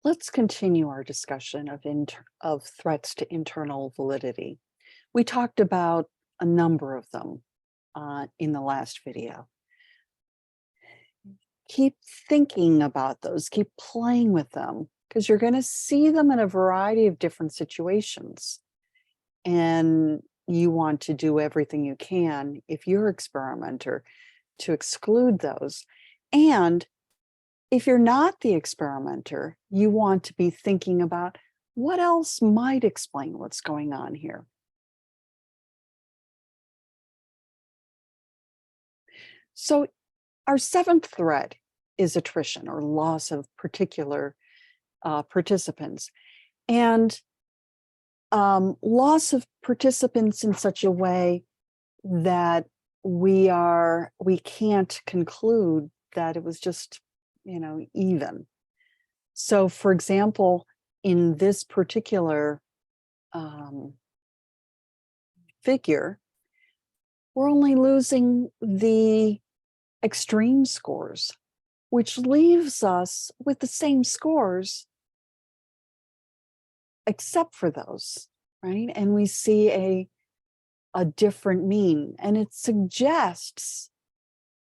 Let's continue our discussion of threats to internal validity. We talked about a number of them in the last video. Keep thinking about those, keep playing with them, because you're going to see them in a variety of different situations. And you want to do everything you can, if you're an experimenter, to exclude those. And if you're not the experimenter, you want to be thinking about what else might explain what's going on here. So our seventh threat is attrition, or loss of particular participants. And loss of participants in such a way that we can't conclude that it was just, even. So, for example, in this particular figure, we're only losing the extreme scores, which leaves us with the same scores except for those, right? And we see a different mean, and it suggests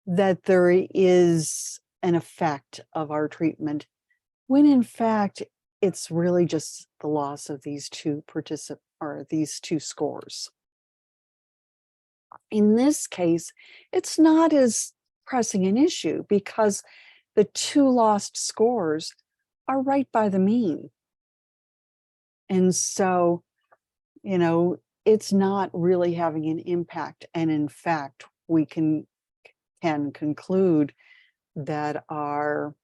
that there is an effect of our treatment, when in fact it's really just the loss of these two scores. In this case, it's not as pressing an issue because the two lost scores are right by the mean. And so, it's not really having an impact. And in fact, we can conclude that our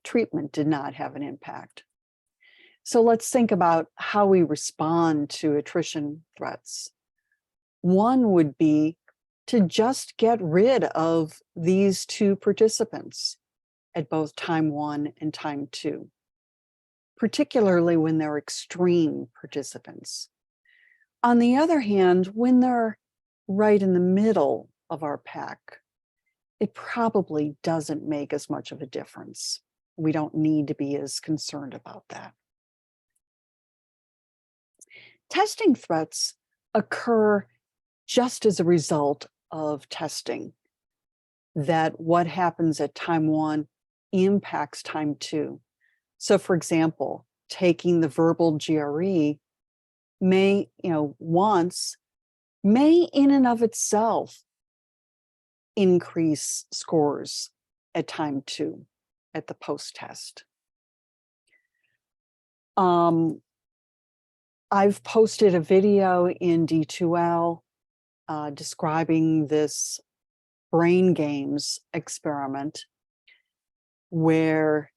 treatment did not have an impact. So let's think about how we respond to attrition threats. One would be to just get rid of these two participants at both time 1 and time 2, particularly when they're extreme participants. On the other hand, when they're right in the middle of our pack, it probably doesn't make as much of a difference. We don't need to be as concerned about that. Testing threats occur just as a result of testing, that what happens at time 1 impacts time 2. So for example, taking the verbal GRE may in and of itself increase scores at time 2 at the post-test. I've posted a video in D2L describing this brain games experiment where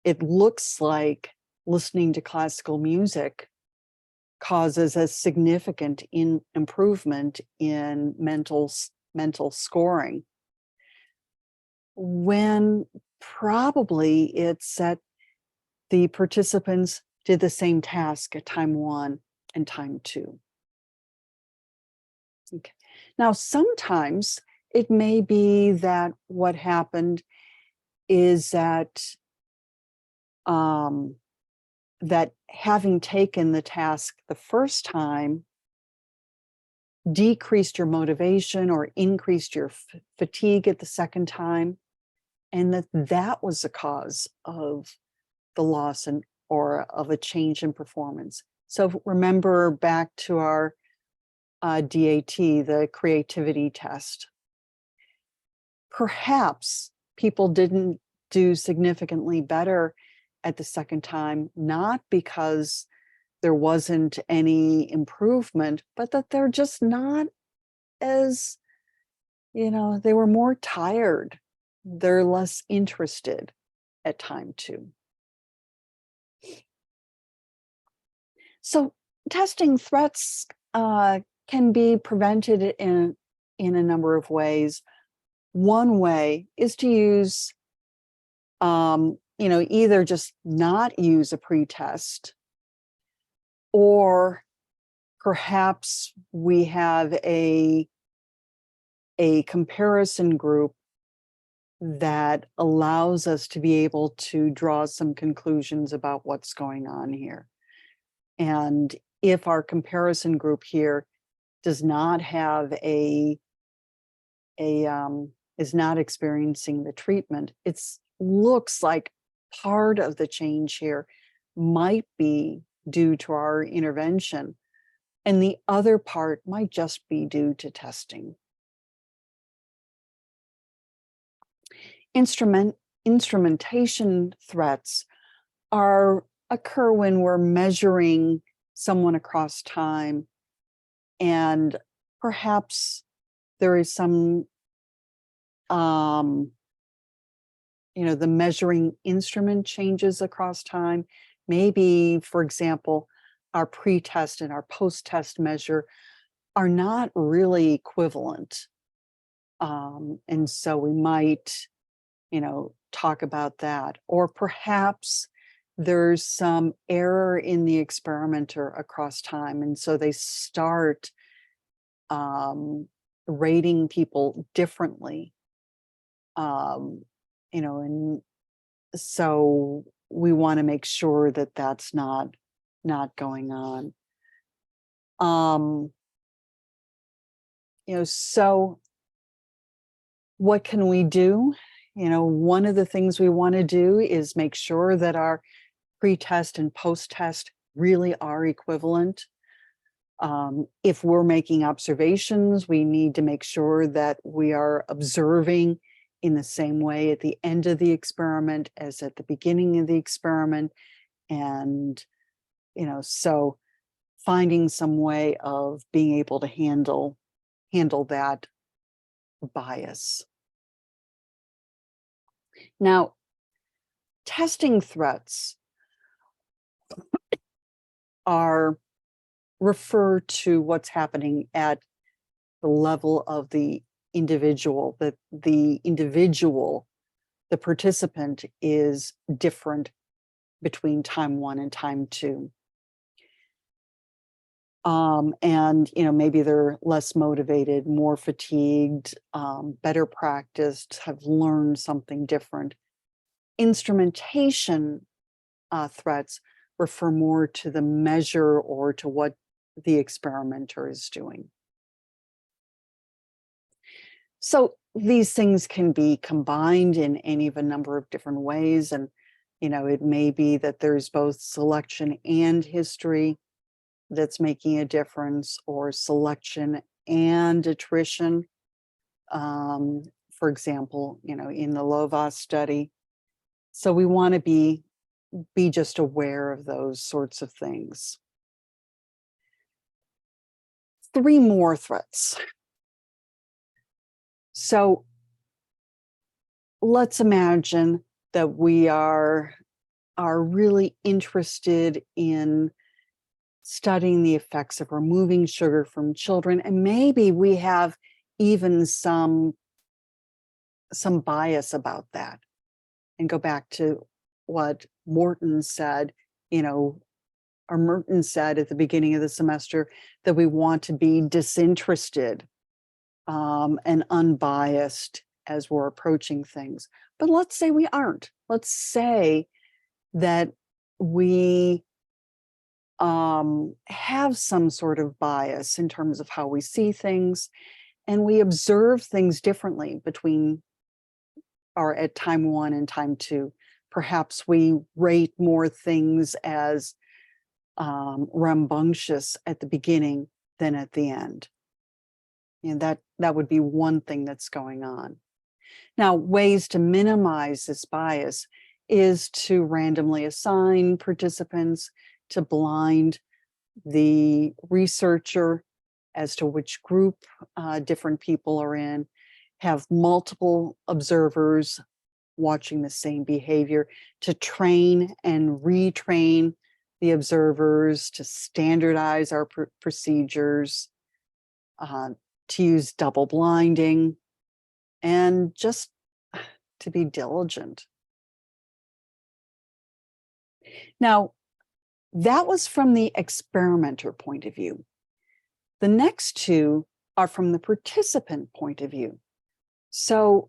it looks like listening to classical music causes a significant improvement in mental scoring, when probably it's that the participants did the same task at time 1 and time 2. Okay. Now, sometimes it may be that what happened is that that having taken the task the first time decreased your motivation or increased your fatigue at the second time, and that was the cause of the loss or of a change in performance. So remember back to our DAT, the creativity test. Perhaps people didn't do significantly better at the second time, not because there wasn't any improvement, but that they're just not as, they were more tired. They're less interested at time 2. So testing threats can be prevented in a number of ways. One way is to use, either just not use a pretest, or perhaps we have a comparison group that allows us to be able to draw some conclusions about what's going on here. And if our comparison group here does not have is not experiencing the treatment, it looks like part of the change here might be due to our intervention, and the other part might just be due to testing. Instrumentation threats occur when we're measuring someone across time, and perhaps there is some the measuring instrument changes across time. Maybe, for example, our pre-test and our post-test measure are not really equivalent. And so we might, talk about that. Or perhaps there's some error in the experimenter across time. And so they start rating people differently. And so we want to make sure that that's not going on. So what can we do? One of the things we want to do is make sure that our pre-test and post-test really are equivalent. If we're making observations, we need to make sure that we are observing in the same way at the end of the experiment as at the beginning of the experiment. And, so finding some way of being able to handle that bias. Now, testing threats refer to what's happening at the level of the individual, that the participant is different between time 1 and time 2. And, maybe they're less motivated, more fatigued, better practiced, have learned something different. Instrumentation threats refer more to the measure or to what the experimenter is doing. So these things can be combined in any of a number of different ways. And, it may be that there's both selection and history that's making a difference, or selection and attrition. For example, in the Lovaas study. So we want to be just aware of those sorts of things. 3 more threats. So let's imagine that we are really interested in studying the effects of removing sugar from children, and maybe we have even some bias about that. And go back to what Morton said, Merton said at the beginning of the semester, that we want to be disinterested and unbiased as we're approaching things. But let's say we aren't. Let's say that we have some sort of bias in terms of how we see things, and we observe things differently at time 1 and time 2. Perhaps we rate more things as rambunctious at the beginning than at the end. And that would be one thing that's going on. Now, ways to minimize this bias is to randomly assign participants, to blind the researcher as to which group different people are in, have multiple observers watching the same behavior, to train and retrain the observers, to standardize our procedures, to use double blinding, and just to be diligent. Now, that was from the experimenter point of view. The next 2 are from the participant point of view. So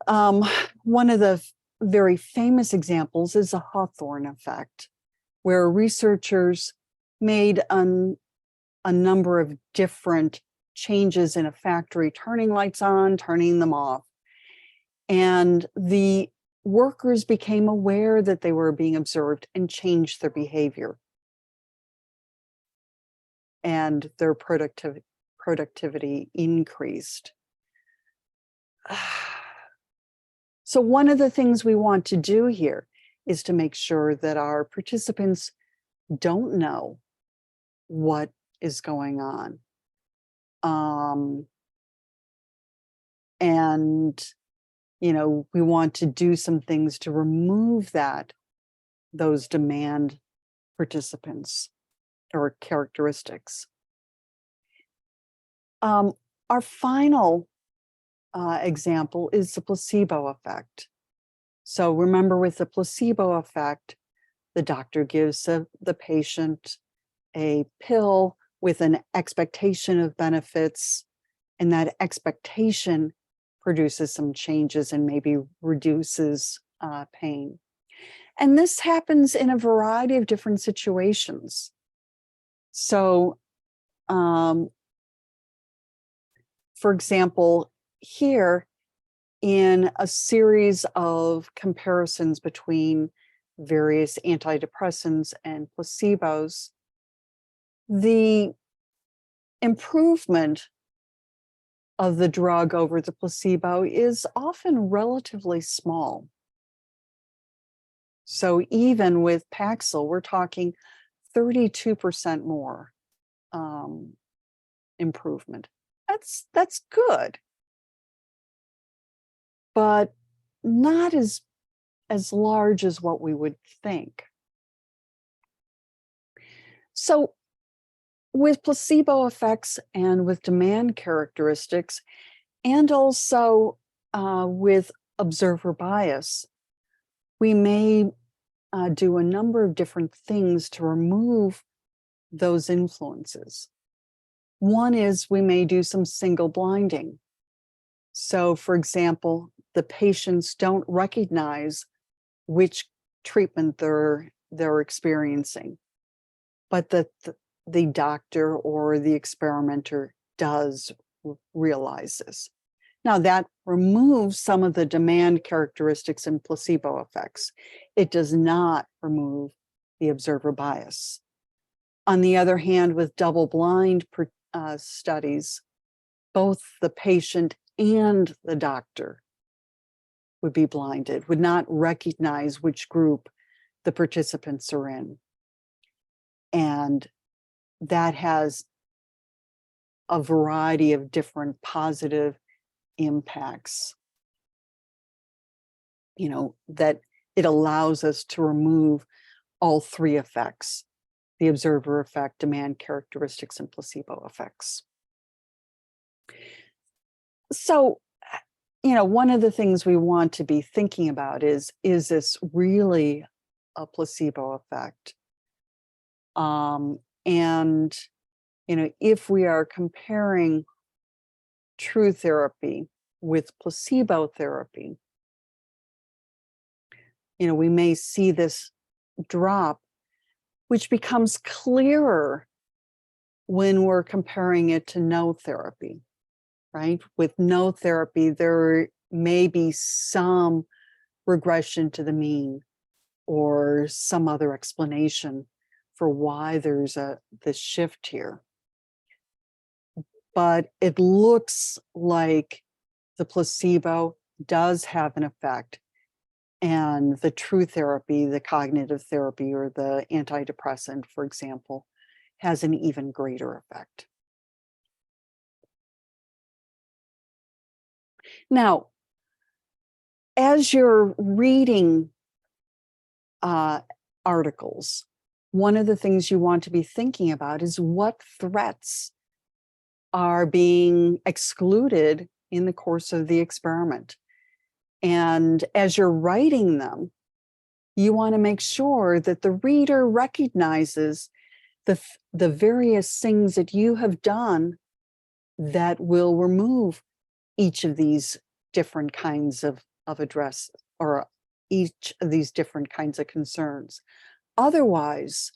One of the very famous examples is the Hawthorne effect, where researchers made a number of different changes in a factory, turning lights on, turning them off. And the workers became aware that they were being observed and changed their behavior. And their productivity increased. So one of the things we want to do here is to make sure that our participants don't know what is going on. And, we want to do some things to remove those demand participants or characteristics. Our final example is the placebo effect. So remember, with the placebo effect, the doctor gives the patient a pill with an expectation of benefits, and that expectation produces some changes and maybe reduces pain. And this happens in a variety of different situations. So, for example, here in a series of comparisons between various antidepressants and placebos, the improvement of the drug over the placebo is often relatively small. So even with Paxil, we're talking 32% more improvement. That's good, but not as large as what we would think. So with placebo effects and with demand characteristics, and also with observer bias, we may do a number of different things to remove those influences. One is we may do some single blinding. So, for example, the patients don't recognize which treatment they're experiencing, but the doctor or the experimenter does realize this. Now, that removes some of the demand characteristics and placebo effects. It does not remove the observer bias. On the other hand, with double-blind studies, both the patient and the doctor would be blinded, would not recognize which group the participants are in. And that has a variety of different positive impacts, that it allows us to remove all three effects: the observer effect, demand characteristics, and placebo effects. So, one of the things we want to be thinking about is this really a placebo effect? And, if we are comparing true therapy with placebo therapy, we may see this drop, which becomes clearer when we're comparing it to no therapy, right? With no therapy, there may be some regression to the mean or some other explanation for why there's this shift here. But it looks like the placebo does have an effect, and the true therapy, the cognitive therapy or the antidepressant, for example, has an even greater effect. Now, as you're reading articles, one of the things you want to be thinking about is what threats are being excluded in the course of the experiment. And as you're writing them, you want to make sure that the reader recognizes the various things that you have done that will remove each of these different kinds of of address or each of these different kinds of concerns. Otherwise,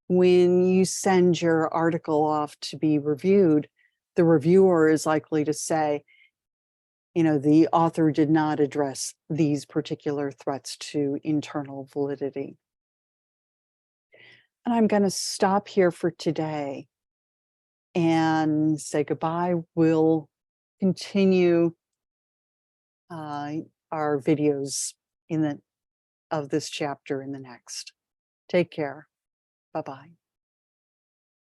when you send your article off to be reviewed, the reviewer is likely to say, the author did not address these particular threats to internal validity. And I'm going to stop here for today and say goodbye. We'll continue our videos of this chapter in the next. Take care. Bye-bye.